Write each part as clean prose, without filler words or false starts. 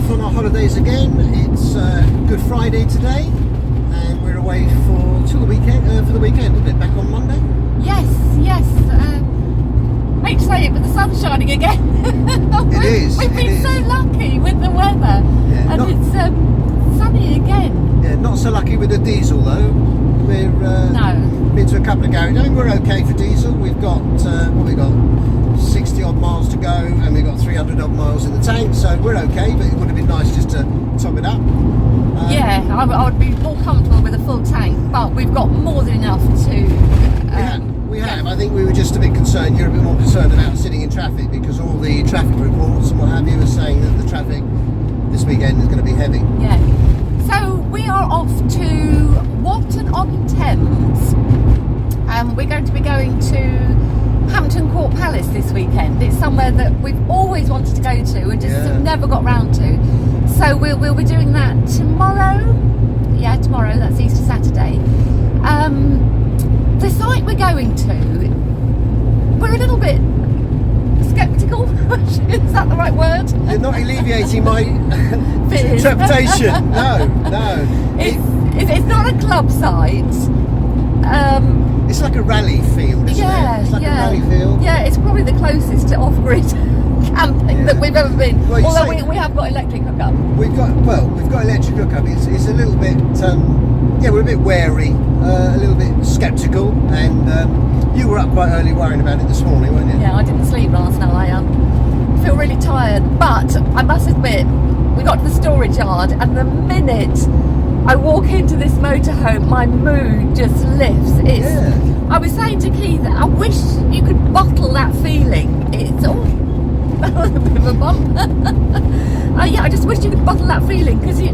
off on our holidays again. It's Good Friday today, and we're away for the weekend, isn't it? Back on Monday? Yes. I hate to say it, but the sun's shining again. We've been so lucky with the weather, and it's sunny again. Yeah, not so lucky with the diesel though. We're been to a couple of garages. I mean, we're okay for diesel. We've got 60 odd miles to go, and we've got 300 odd miles in the tank, so we're okay. But it would have been nice just to top it up. I would be more comfortable with a full tank, but we've got more than enough to. We have. I think we were just a bit concerned. You're a bit more concerned about sitting in traffic because all the traffic reports and what have you are saying that the traffic this weekend is going to be heavy. Yeah. So we are off to Walton On Thames. We're going to be going to Hampton Court Palace this weekend. It's somewhere that we've always wanted to go to and just never got round to. So we'll be doing that tomorrow. Yeah, tomorrow. That's Easter Saturday. The site we're going to, we're a little bit sceptical. Is that the right word? You're not alleviating my interpretation. No. It's not a club site. It's like a rally field, isn't it? It's like a rally field. Yeah, it's probably the closest to off-grid camping that we've ever been. Well, although we have got electric hookup. We've got electric hookup. It's a little bit, we're a bit wary, a little bit sceptical, and you were up quite early worrying about it this morning, weren't you? Yeah, I didn't sleep last night. I feel really tired, but I must admit, we got to the storage yard, and the minute I walk into this motorhome, my mood just lifts. I was saying to Keith, I wish you could bottle that feeling. It's all a bit of a bump. I just wish you could bottle that feeling because you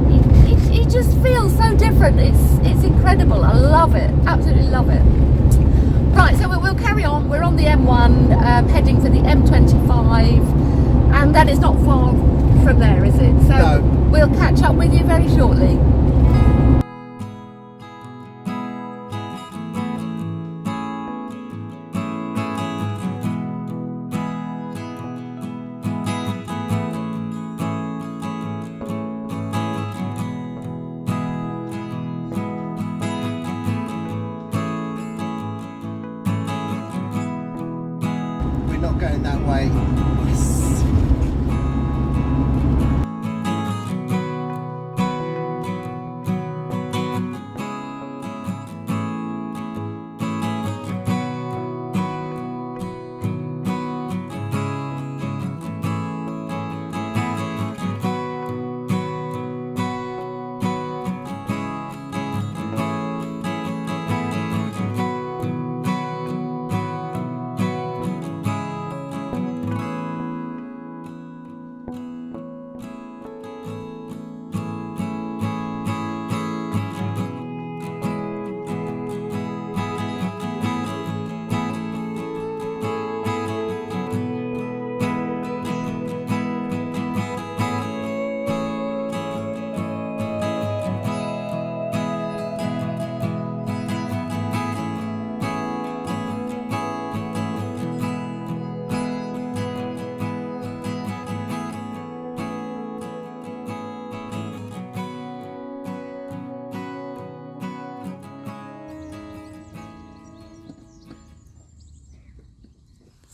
just feel so different. It's incredible. I love it. Absolutely love it. Right, so we'll carry on. We're on the M1, heading for the M25, and that is not far from there, is it? So we'll catch up with you very shortly. Not going that way. Yes.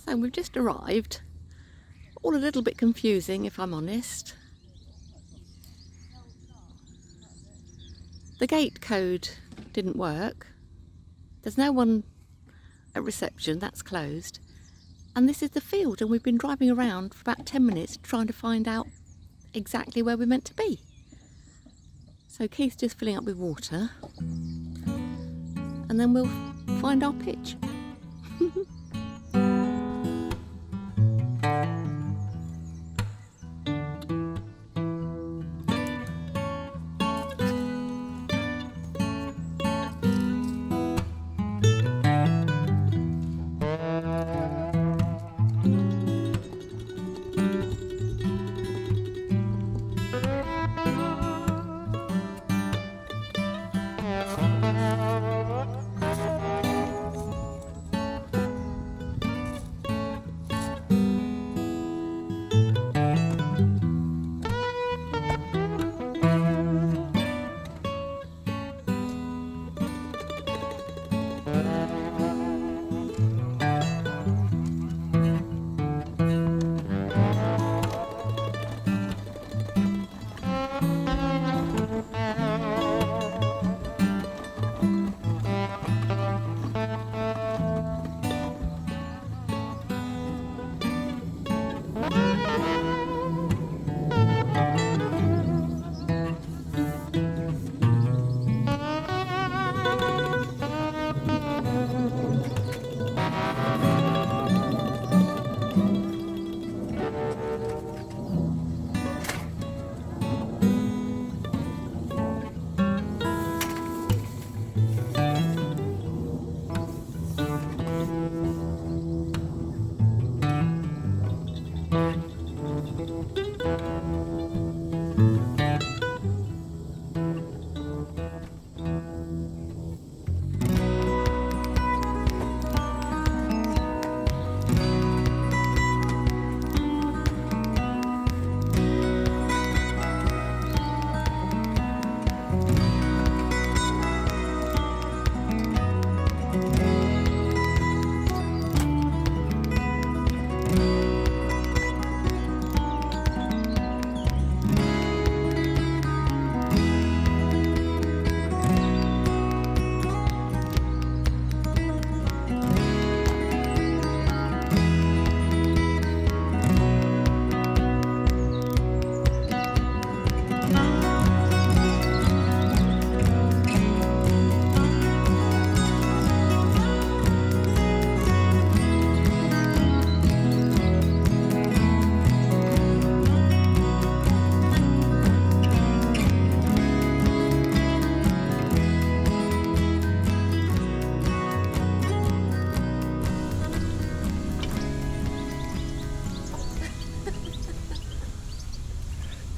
So we've just arrived, all a little bit confusing if I'm honest. The gate code didn't work, there's no one at reception, that's closed, and this is the field, and we've been driving around for about 10 minutes trying to find out exactly where we're meant to be. So Keith's just filling up with water, and then we'll find our pitch.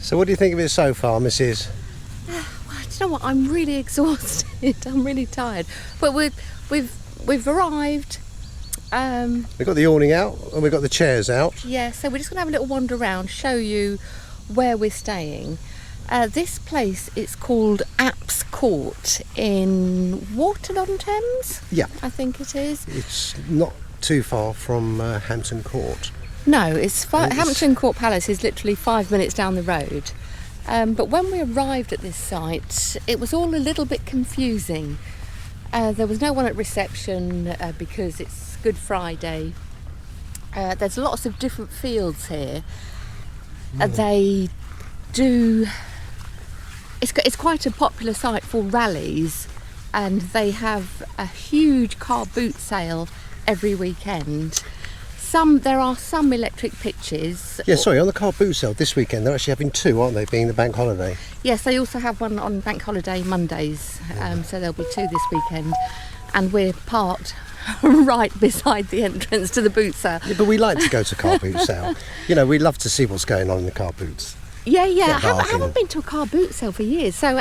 So what do you think of it so far, Mrs? Well, do you know what? I'm really exhausted. I'm really tired. But we've arrived. We've got the awning out and we've got the chairs out. Yeah, so we're just going to have a little wander around, show you where we're staying. This place, it's called Hampton Court in Walton On Thames. Yeah. I think it is. It's not too far from Hampton Court. No, Hampton Court Palace is literally 5 minutes down the road. But when we arrived at this site, it was all a little bit confusing. There was no one at reception because it's Good Friday. There's lots of different fields here. They do. It's quite a popular site for rallies, and they have a huge car boot sale every weekend. There are some electric pitches. Yeah, sorry, on the car boot sale this weekend, they're actually having two, aren't they, being the bank holiday? Yes, they also have one on bank holiday Mondays, so there'll be two this weekend. And we're parked right beside the entrance to the boot sale. Yeah, but we like to go to car boot sale. You know, we love to see what's going on in the car boots. Yeah. I haven't been to a car boot sale for years, so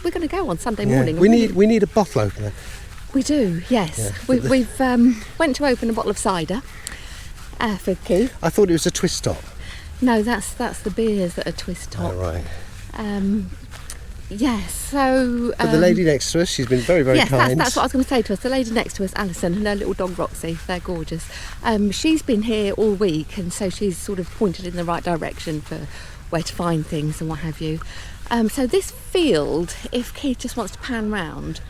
we're going to go on Sunday morning. We need a bottle opener. We do, yes. Yeah, We've went to open a bottle of cider for Keith. I thought it was a twist top. No, that's the beers that are twist top. Oh, right. Yes, so... But the lady next to us, she's been very, very kind. Yes, that's what I was going to say to us. The lady next to us, Alison, and her little dog Roxy, they're gorgeous. She's been here all week, and so she's sort of pointed in the right direction for where to find things and what have you. So this field, if Keith just wants to pan round...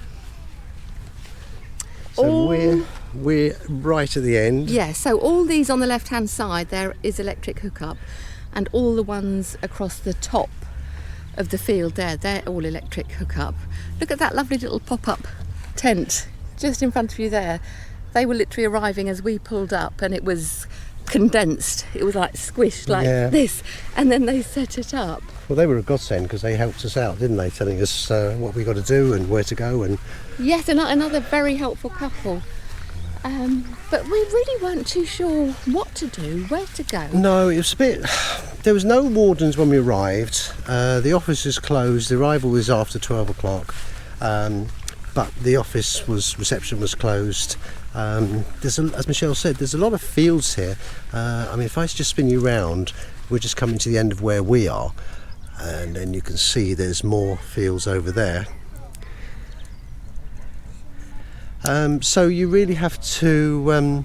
So we're right at the end. Yeah, so all these on the left-hand side, there is electric hookup, and all the ones across the top of the field there, they're all electric hookup. Look at that lovely little pop-up tent just in front of you there. They were literally arriving as we pulled up, and it was condensed. It was like squished like this, and then they set it up. Well, they were a godsend because they helped us out, didn't they? Telling us what we got to do and where to go. And yes, another very helpful couple. But we really weren't too sure what to do, where to go. No, it was a bit... There was no wardens when we arrived. The office is closed. The arrival was after 12 o'clock. But the reception was closed. As Michele said, there's a lot of fields here. I mean, if I just spin you round, we're just coming to the end of where we are. And then you can see there's more fields over there. So you really have to,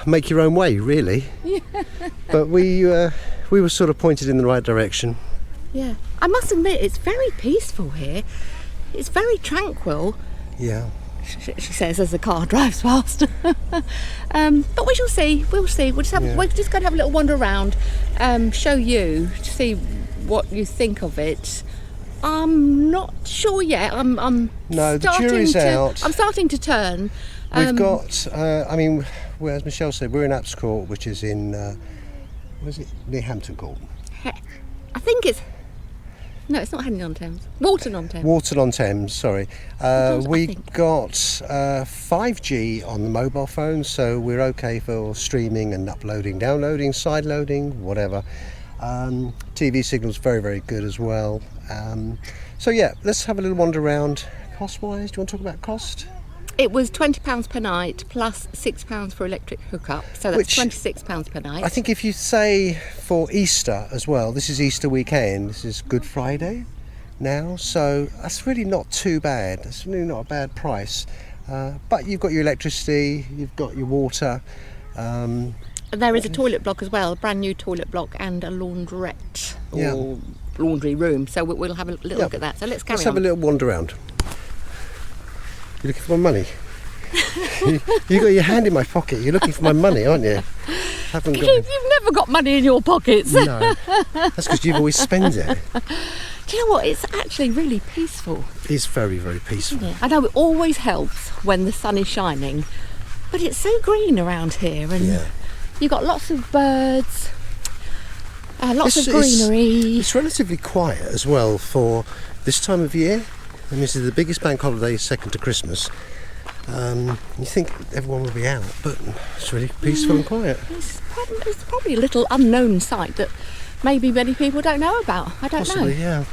make your own way, really. Yeah. But we were sort of pointed in the right direction. Yeah. I must admit, it's very peaceful here. It's very tranquil. Yeah. She says as the car drives past. But we shall see. We'll see. We're just going to have a little wander around, show you, to see what you think of it. I'm not sure yet. No, the jury's out. I'm starting to turn. We've got. As Michele said, we're in Hampton Court, which is in. Where's it? Near Hampton Court. I think it's. No, it's not Hampton on Thames. Walton on Thames. Walton on Thames, sorry. We got 5G on the mobile phone, so we're okay for streaming and uploading, downloading, side loading, whatever. TV signal's very, very good as well. So yeah, let's have a little wander around. Cost-wise, do you want to talk about cost? It was £20 per night plus £6 for electric hookup, so that's £26 per night. I think if you say for Easter as well, this is Easter weekend, this is Good Friday now, so that's really not too bad. That's really not a bad price. But you've got your electricity, you've got your water. There is a toilet block as well, a brand new toilet block, and a laundrette or laundry room, so we'll have a little look at that. So let's carry on. Let's have a little wander around. You're looking for my money? You got your hand in my pocket. You're looking for my money, aren't you? You've never got money in your pockets. No, that's because you've always spent it. Do you know what? It's actually really peaceful. It's very, very peaceful. I know it always helps when the sun is shining, but it's so green around here, and you've got lots of birds, lots of greenery. It's relatively quiet as well for this time of year. And this is the biggest bank holiday, second to Christmas. You think everyone will be out, but it's really peaceful and quiet. It's probably a little unknown sight that maybe many people don't know about. I don't Possibly, know. yeah.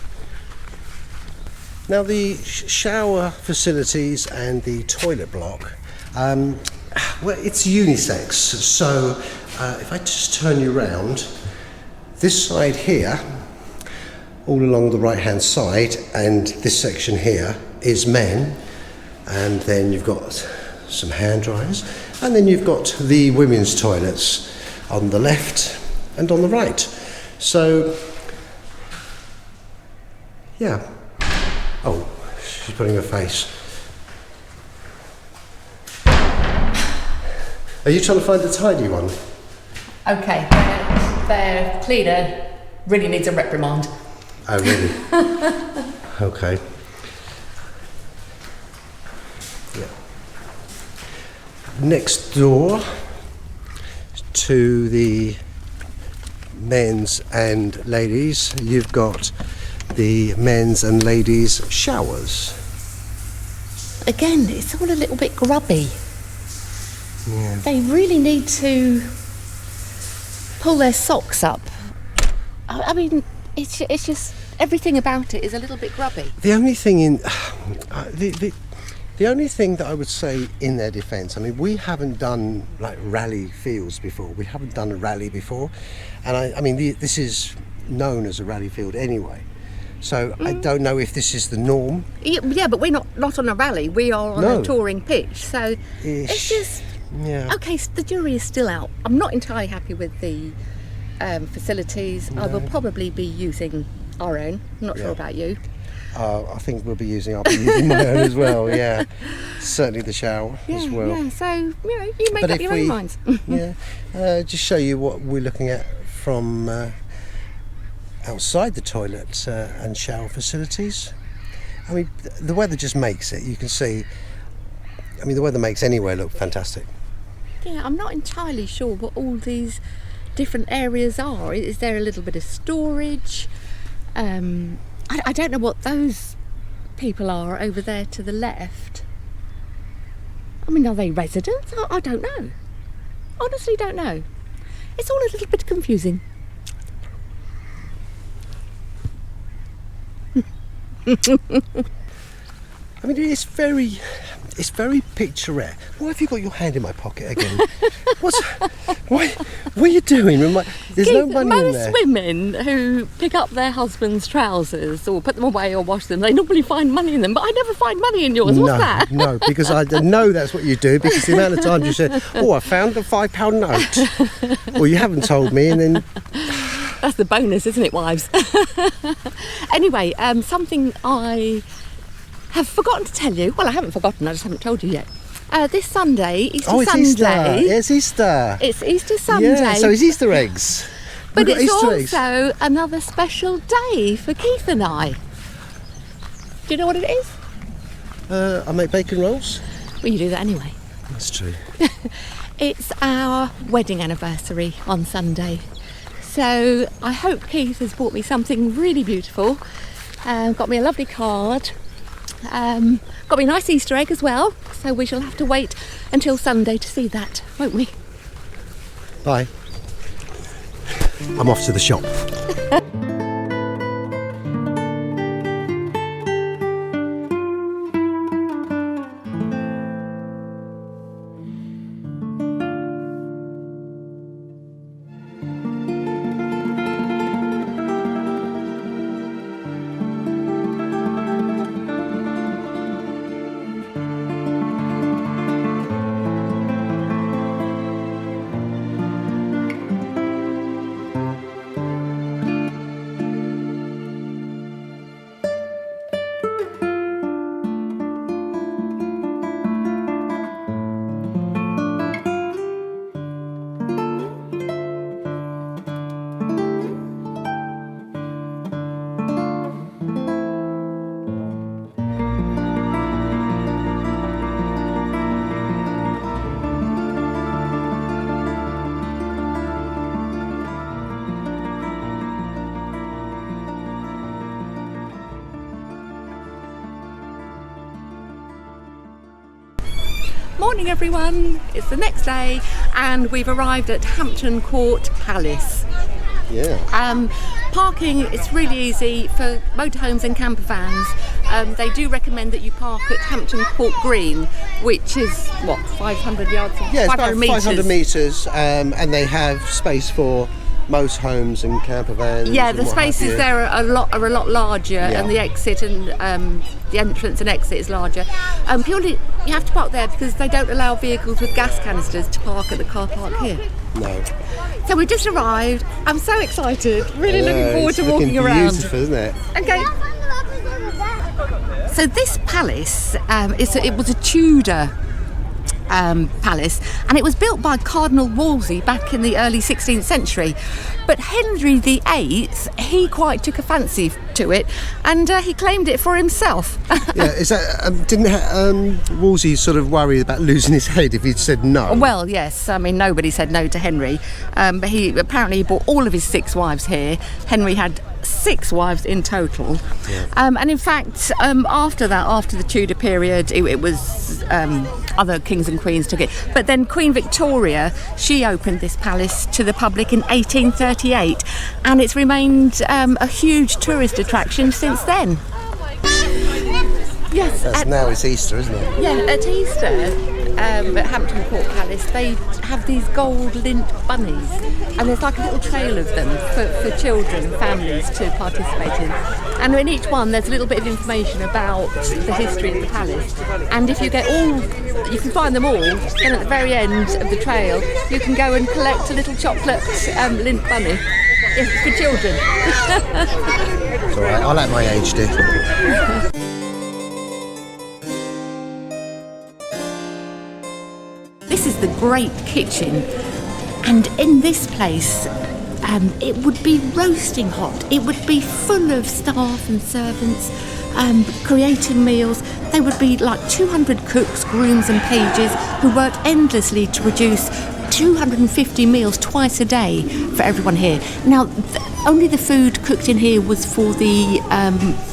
Now the shower facilities and the toilet block, well, it's unisex. So if I just turn you around, this side here, all along the right hand side, and this section here is men, and then you've got some hand dryers, and then you've got the women's toilets on the left and on the right. So yeah. Oh, she's putting her face. Are you trying to find the tidy one? Okay, their cleaner really needs a reprimand. Oh, really? Okay. Yeah. Next door to the men's and ladies, you've got the men's and ladies showers. Again, it's all a little bit grubby. Yeah. They really need to pull their socks up. I mean, it's just everything about it is a little bit grubby. The only thing in the only thing that I would say in their defence, I mean, we haven't done like rally fields before. We haven't done a rally before, and I mean, this is known as a rally field anyway. So I don't know if this is the norm. Yeah, but we're not on a rally. We are on a touring pitch. So it's just okay. So the jury is still out. I'm not entirely happy with the facilities. No. I will probably be using our own. I'm not sure about you. I think I'll be using my own as well. Yeah, certainly the shower as well. Yeah. So you make up your own minds. Just show you what we're looking at from outside the toilet and shower facilities. I mean, the weather just makes it. You can see. I mean, the weather makes anywhere look fantastic. Yeah, I'm not entirely sure what all these different areas are. Is there a little bit of storage? I don't know what those people are over there to the left. I mean, are they residents? I don't know. Honestly, don't know. It's all a little bit confusing. I mean, it's very picturesque. Why have you got your hand in my pocket again? What are you doing? There's no money in there. Most women who pick up their husband's trousers or put them away or wash them, they normally find money in them, but I never find money in yours. What's that? No, because I know that's what you do, because the amount of times you said, oh, I found a £5 note. Well, you haven't told me, and then... That's the bonus, isn't it, wives? Anyway, something I have forgotten to tell you. Well, I haven't forgotten, I just haven't told you yet. This Sunday, Easter Sunday. It's Easter. It's Easter Sunday. Yeah, so it's Easter eggs. But it's also another special day for Keith and I. Do you know what it is? I make bacon rolls. Well, you do that anyway. That's true. It's our wedding anniversary on Sunday. So I hope Keith has bought me something really beautiful. Got me a lovely card. Got me a nice Easter egg as well. So we shall have to wait until Sunday to see that, won't we? Bye. I'm off to the shop. Morning everyone, it's the next day and we've arrived at Hampton Court Palace. Yeah. Parking, it's really easy for motorhomes and camper vans. They do recommend that you park at Hampton Court Green, which is, 500 yards? Yeah, it's 500 about metres. 500 metres, and they have space for motorhomes and camper vans. Yeah, and the what have spaces you. there are a lot larger, Yeah. and the exit and the entrance and exit is larger. Purely, you have to park there because they don't allow vehicles with gas canisters to park at the car park here. No. So we just arrived. I'm so excited. Really looking forward to walking It's around. beautiful, isn't it? Okay. So this palace, it was a Tudor palace, and it was built by Cardinal Wolsey back in the early 16th century. But Henry VIII, he quite took a fancy to it, and he claimed it for himself. Yeah, is that didn't Wolsey sort of worry about losing his head if he'd said no? Well, yes. I mean, nobody said no to Henry, but he brought all of his 6 wives here. Henry had 6 wives in total. Yeah. And in fact, after the Tudor period, it was other kings and queens took it. But then Queen Victoria, she opened this palace to the public in 1838, and it's remained a huge tourist attraction since then. Yes. Now it's Easter, isn't it? Yeah, at Easter, at Hampton Court Palace, they have these gold lint bunnies, and there's like a little trail of them for children and families to participate in. And in each one, there's a little bit of information about the history of the palace. And if you you can find them all, then at the very end of the trail, you can go and collect a little chocolate lint bunny. It's for children. It's all right. I'll at my age, dear. This is the great kitchen, and in this place it would be roasting hot. It would be full of staff and servants creating meals. There would be like 200 cooks, grooms and pages who worked endlessly to produce 250 meals twice a day for everyone here. Now, only the food cooked in here was for the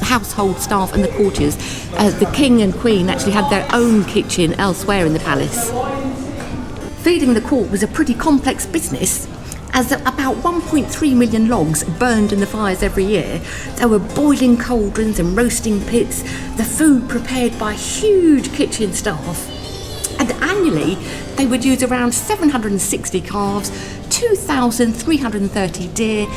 household staff and the courtiers. The king and queen actually had their own kitchen elsewhere in the palace. Feeding the court was a pretty complex business, as about 1.3 million logs burned in the fires every year. There were boiling cauldrons and roasting pits, the food prepared by huge kitchen staff. And annually, they would use around 760 calves, 2,330 deer,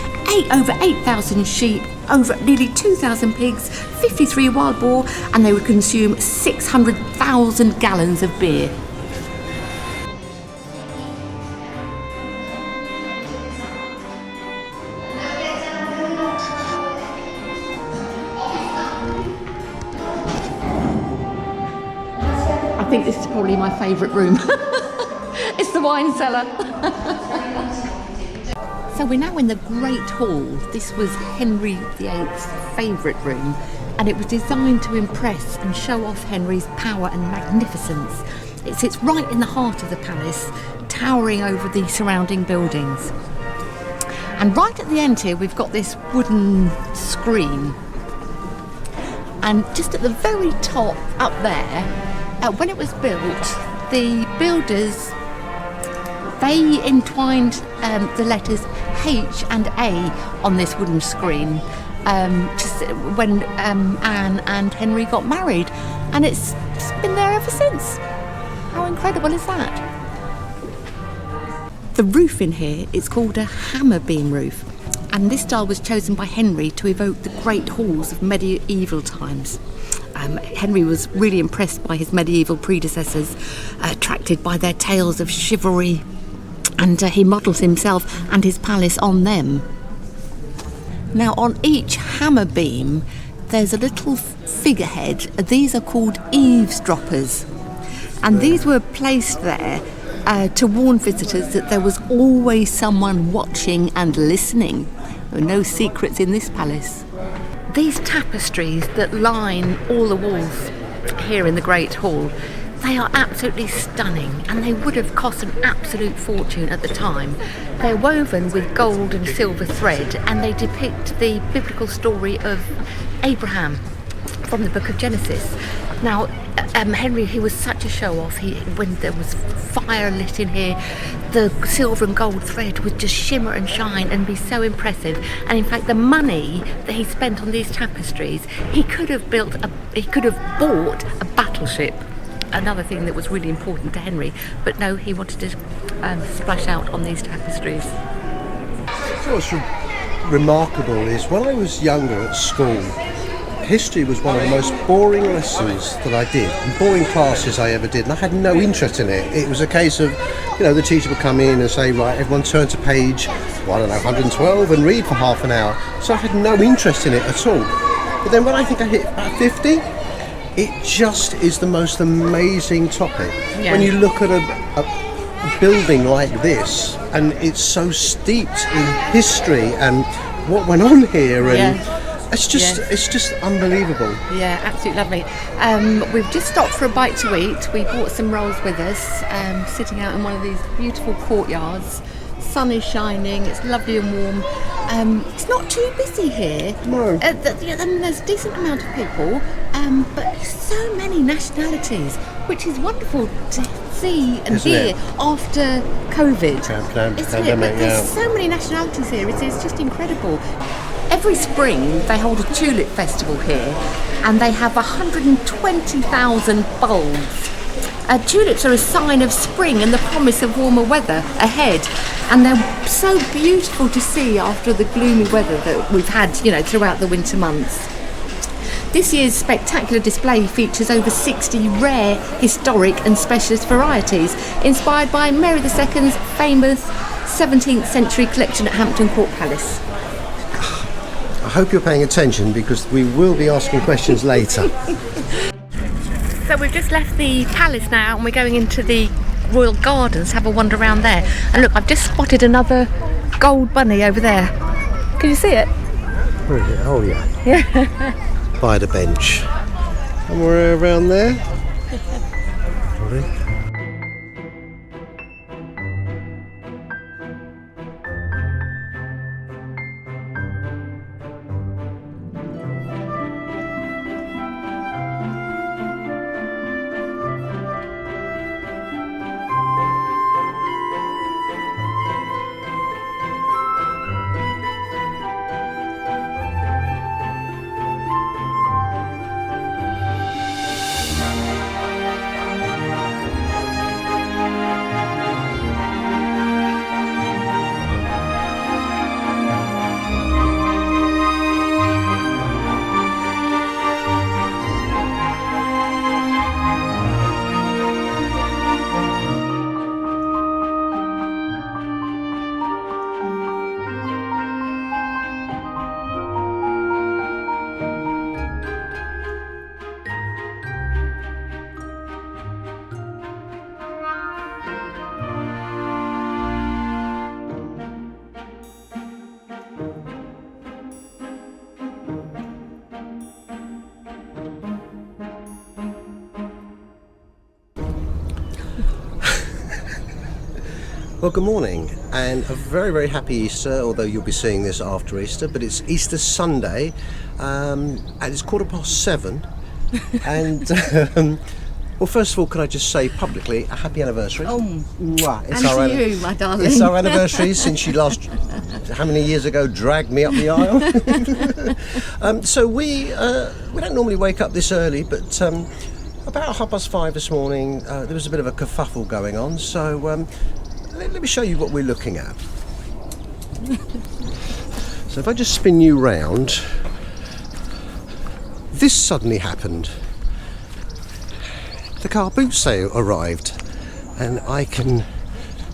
over 8,000 sheep, over nearly 2,000 pigs, 53 wild boar, and they would consume 600,000 gallons of beer. I think this is probably my favourite room. It's the wine cellar. So we're now in the Great Hall. This was Henry VIII's favourite room, and it was designed to impress and show off Henry's power and magnificence. It sits right in the heart of the palace, towering over the surrounding buildings. And right at the end here, we've got this wooden screen. And just at the very top up there, when it was built, the builders, they entwined the letters H and A on this wooden screen when Anne and Henry got married, and it's been there ever since. How incredible is that? The roof in here is called a hammer beam roof, and this style was chosen by Henry to evoke the great halls of medieval times. Henry was really impressed by his medieval predecessors, attracted by their tales of chivalry, and he modelled himself and his palace on them. Now, on each hammer beam, there's a little figurehead. These are called eavesdroppers, and these were placed there to warn visitors that there was always someone watching and listening. There were no secrets in this palace. These tapestries that line all the walls here in the Great Hall, they are absolutely stunning, and they would have cost an absolute fortune at the time. They're woven with gold and silver thread, and they depict the biblical story of Abraham from the book of Genesis. Now, Henry, he was such a show-off. When there was fire lit in here, the silver and gold thread would just shimmer and shine and be so impressive. And in fact, the money that he spent on these tapestries, he could have bought a battleship. Another thing that was really important to Henry, but no, he wanted to splash out on these tapestries. What's remarkable is when I was younger at school, history was one of the most boring lessons that I did, and boring classes I ever did, and I had no interest in it. It was a case of, the teacher would come in and say, right, everyone turn to page, 112 and read for half an hour. So I had no interest in it at all. But then when I think I hit about 50, it just is the most amazing topic. Yeah. When you look at a building like this, and it's so steeped in history and what went on here, and it's just unbelievable. Yeah, absolutely lovely. We've just stopped for a bite to eat. We brought some rolls with us, sitting out in one of these beautiful courtyards. Sun is shining, it's lovely and warm. It's not too busy here. No. There's a decent amount of people, but so many nationalities, which is wonderful to see and hear after COVID. There's so many nationalities here, it's just incredible. Every spring they hold a tulip festival here, and they have 120,000 bulbs. Tulips are a sign of spring and the promise of warmer weather ahead, and they're so beautiful to see after the gloomy weather that we've had, throughout the winter months. This year's spectacular display features over 60 rare, historic and specialist varieties, inspired by Mary II's famous 17th century collection at Hampton Court Palace. I hope you're paying attention, because we will be asking questions later. So we've just left the palace now, and we're going into the royal gardens, have a wander around there. And look, I've just spotted another gold bunny over there. Can you see it? Where is it? Oh yeah. By the bench. And we're around there. Well, good morning, and a very, very happy Easter, although you'll be seeing this after Easter, but it's Easter Sunday, and it's 7:15, and well, first of all, can I just say publicly a happy anniversary? Oh, mwah. And to you, my darling. It's our anniversary since you last, how many years ago, dragged me up the aisle. So we don't normally wake up this early, but about 5:30 this morning, there was a bit of a kerfuffle going on, so let me show you what we're looking at. So if I just spin you round, this suddenly happened. The car boot sale arrived, and I can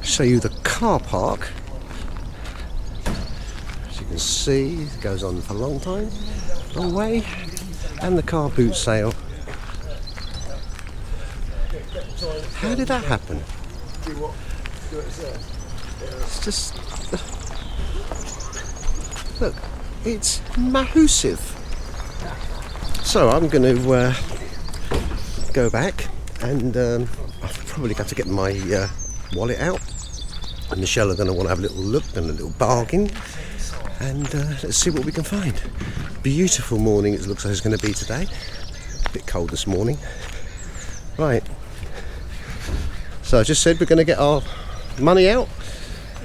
show you the car park. As you can see, it goes on for a long time, long way, and the car boot sale. How did that happen? It's just, look, it's massive. So I'm going to go back, and I've probably got to get my wallet out, and Michele are going to want to have a little look and a little bargain, and let's see what we can find. Beautiful morning it looks like it's going to be today. bit cold this morning. Right. So I just said we're going to get our money out.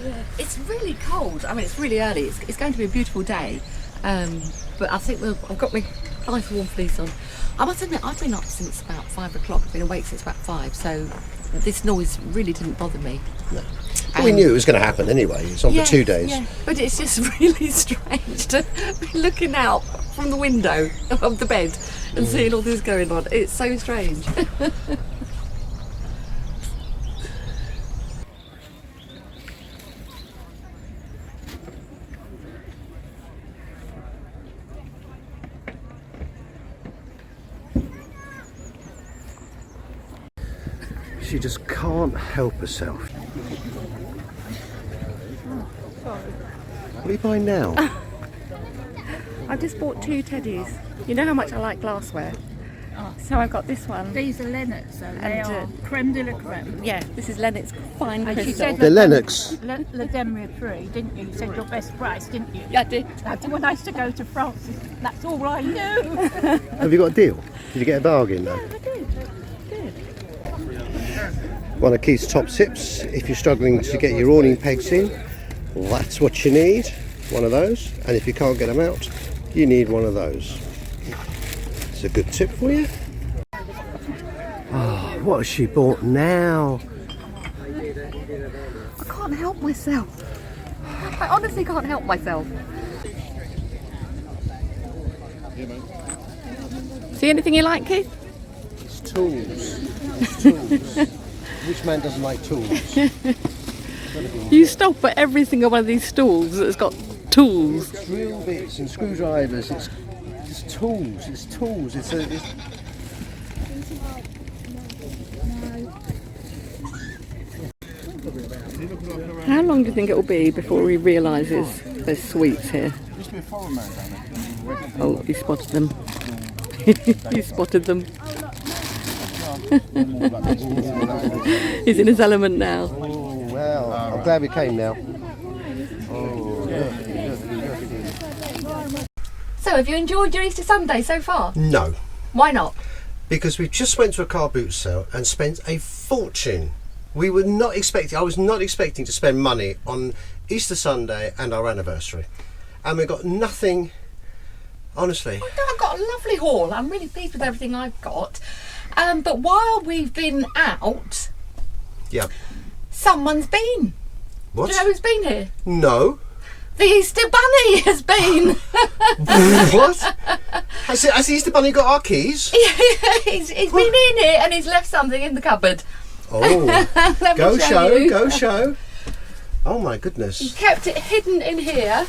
Yeah. It's really cold. I mean, it's really early. It's going to be a beautiful day. But I think I've got my nice warm fleece on. I must admit, I've been up since about 5 o'clock. I've been awake since about 5. So this noise really didn't bother me. No. Well, we knew it was going to happen anyway. It's on for 2 days. Yeah, but it's just really strange to be looking out from the window of the bed and seeing all this going on. It's so strange. She just can't help herself. What are you buying now? I just bought 2 teddies. You know how much I like glassware. So I got this one. These are Lennox, so they are creme de la creme. Yeah, this is Lennox fine And she crystal. said The Lennox. La Demria 3, didn't you? You said your best price, didn't you? Yeah, I did. When I used to go to France, that's all I knew. Have you got a deal? Did you get a bargain though? I did. One of Keith's top tips, if you're struggling to get your awning pegs in, well, that's what you need, one of those. And if you can't get them out, you need one of those. It's a good tip for you. Oh, what has she bought now? I can't help myself. I honestly can't help myself. See anything you like, Keith? It's tools. It's tools. Which man doesn't like tools? You stop at every single one of these stalls that's got tools. Drill bits and screwdrivers. It's tools. It's tools. How long do you think it will be before he realises there's sweets here? Oh, he spotted them. He spotted them. He's in his element now. Oh, well, I'm glad we came now. Oh, look. So, have you enjoyed your Easter Sunday so far? No, Why not? because we just went to a car boot sale and spent a fortune. I was not expecting to spend money on Easter Sunday and our anniversary. And we got nothing, honestly. Oh, no, I've got a lovely haul. I'm really pleased with everything I've got. But while we've been out, Yeah. someone's been. What? Do you know who's been here? No. The Easter Bunny has been. What? Has the Easter Bunny got our keys? he's been in here and he's left something in the cupboard. Oh, Let me go show, you. go show. Oh my He goodness. kept it hidden in here.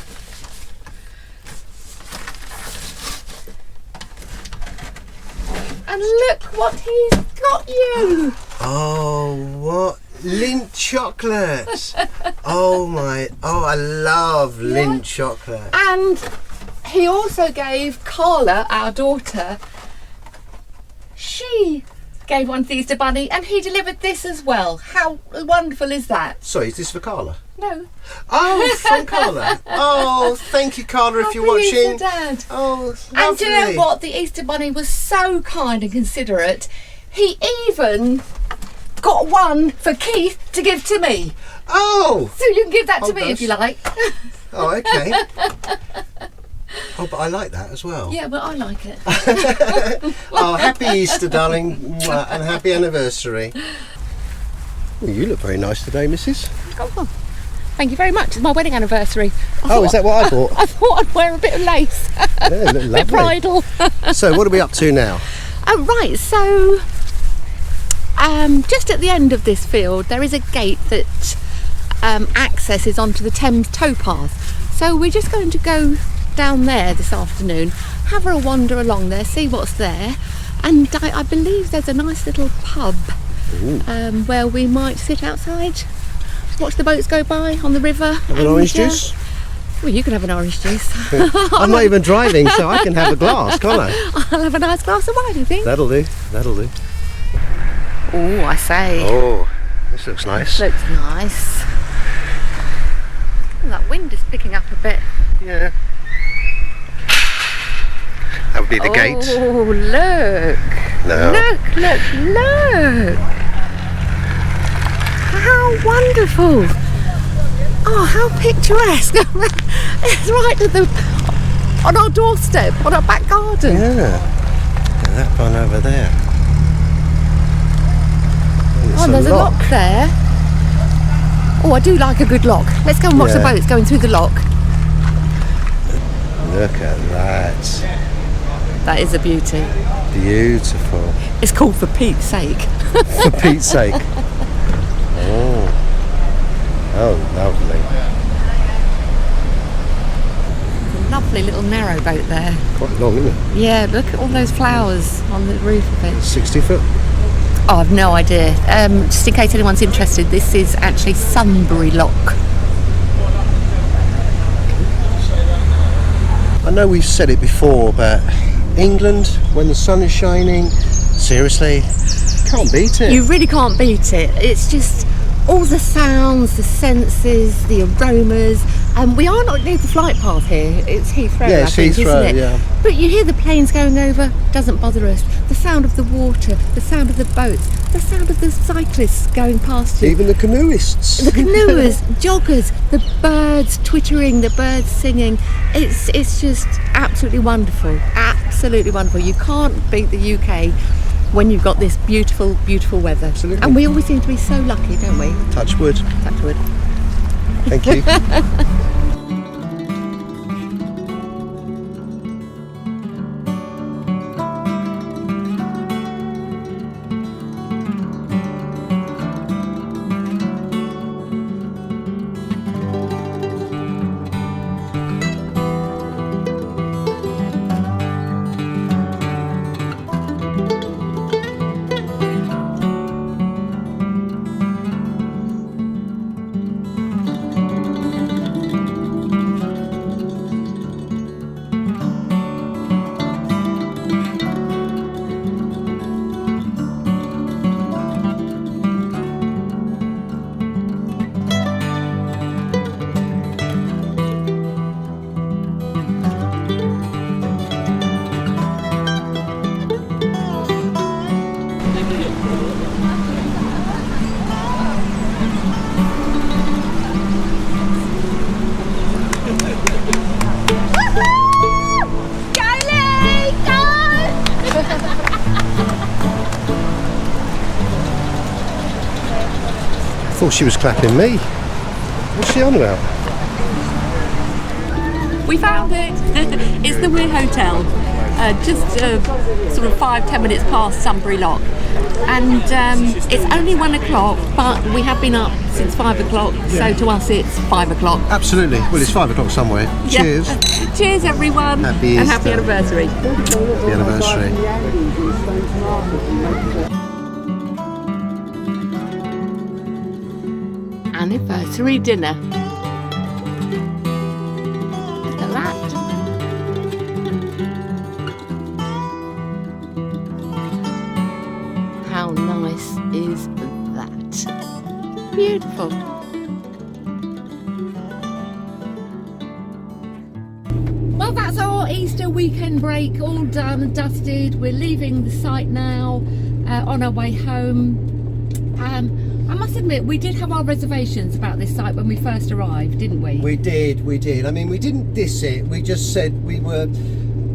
And look what he's got you. Oh, what? Lint chocolate. Oh, I love lint chocolate. And he also gave Carla, our daughter, she gave one to the Easter Bunny and he delivered this as well. How wonderful is that? Sorry, is this for Carla? No. Oh, from Carla. Oh, thank you, Carla, if you're Please, watching. Dad. Oh, lovely. And do you know what? The Easter Bunny was so kind and considerate. He even got one for Keith to give to me. Oh. So you can give that to Hold me those. if you like. Oh, okay. Oh, but I like that as well. Yeah, well, I like it. Oh, happy Easter, darling. Mwah, and happy anniversary. Well, you look very nice today, Mrs. Oh, thank you very much. It's my wedding anniversary. Oh, is that what I bought? I thought I'd wear a bit of lace. Yeah, look A bit lovely. bridal. So, what are we up to now? Oh, right, so just at the end of this field there is a gate that accesses onto the Thames towpath. So we're just going to go down there this afternoon, have a wander along there, see what's there, and I believe there's a nice little pub where we might sit outside, watch the boats go by on the river. Have an orange juice? Well, you can have an orange juice. I'm not even driving, so I can have a glass, can't I? I'll have a nice glass of wine, I think. That'll do, that'll do. Oh, I say. Oh, this looks nice. Looks nice. Oh, that wind is picking up a bit. Yeah. That would be the gate. Oh, look. No. Look. How wonderful. Oh, how picturesque. It's right on our doorstep, on our back garden. Yeah. Look at that one over there. Oh, there's a lock there. Oh, I do like a good lock. Let's go and watch the boats going through the lock. Look at that. That is a beauty. Beautiful. It's called For Pete's Sake. For Pete's sake. Oh, lovely. Lovely little narrow boat there. Quite long, isn't it? Yeah, look at all those flowers on the roof of it. 60 foot. Oh, I've no idea. Just in case anyone's interested, this is actually Sunbury Lock. I know we've said it before, but England, when the sun is shining, seriously, can't beat it. You really can't beat it. It's just all the sounds, the senses, the aromas. We are not near the flight path here. It's Heathrow, Yeah, I it's think, Heathrow, isn't it? yeah. But you hear the planes going over, doesn't bother us. The sound of the water, the sound of the boats, the sound of the cyclists going past you. Even the canoeists. The canoers, joggers, the birds twittering, the birds singing. It's just absolutely wonderful. Absolutely wonderful. You can't beat the UK when you've got this beautiful, beautiful weather. Absolutely. And we always seem to be so lucky, don't we? Touch wood. Touch wood. Thank you. I thought she was clapping me. What's she on about? We found it. It's the Weir Hotel, just sort of 5-10 minutes past Sunbury Lock, and it's only 1 o'clock, but we have been up since 5 o'clock, so to us it's 5 o'clock. Absolutely. Well, it's 5 o'clock somewhere. Cheers. Yeah. Cheers, everyone. Happy and Easter. happy anniversary. Happy anniversary. Anniversary dinner. Look at that. How nice is that? Beautiful. Well, that's our Easter weekend break, all done and dusted. We're leaving the site now, on our way home. I must admit, we did have our reservations about this site when we first arrived, didn't we? We did. I mean, we didn't diss it. We just said we were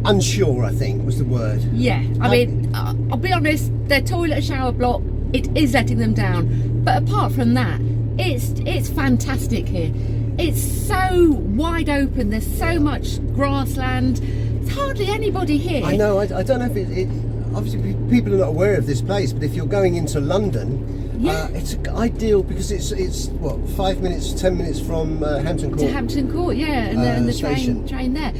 unsure, I think was the word. Yeah, I mean, I'll be honest, their toilet and shower block, it is letting them down. But apart from that, it's fantastic here. It's so wide open, there's so much grassland. There's hardly anybody here. I know, I don't know if it obviously people are not aware of this place, but if you're going into London, it's ideal because it's what, 5 minutes, 10 minutes from Hampton Court. To Hampton Court, yeah, and the train there.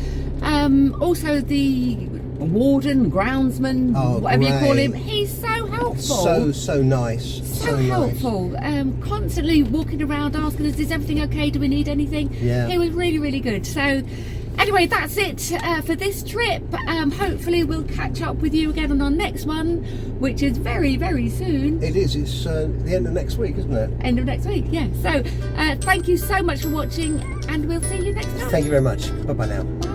Also the warden, groundsman, whatever you call him, he's so helpful. So nice. So helpful. Constantly walking around asking us, is everything okay? Do we need anything? Yeah. He was really, really good. So anyway, that's it for this trip. Hopefully we'll catch up with you again on our next one, which is very, very soon. It is. It's the end of next week, isn't it? End of next week, yeah. So thank you so much for watching, and we'll see you next time. Thank you very much. Bye-bye now. Bye.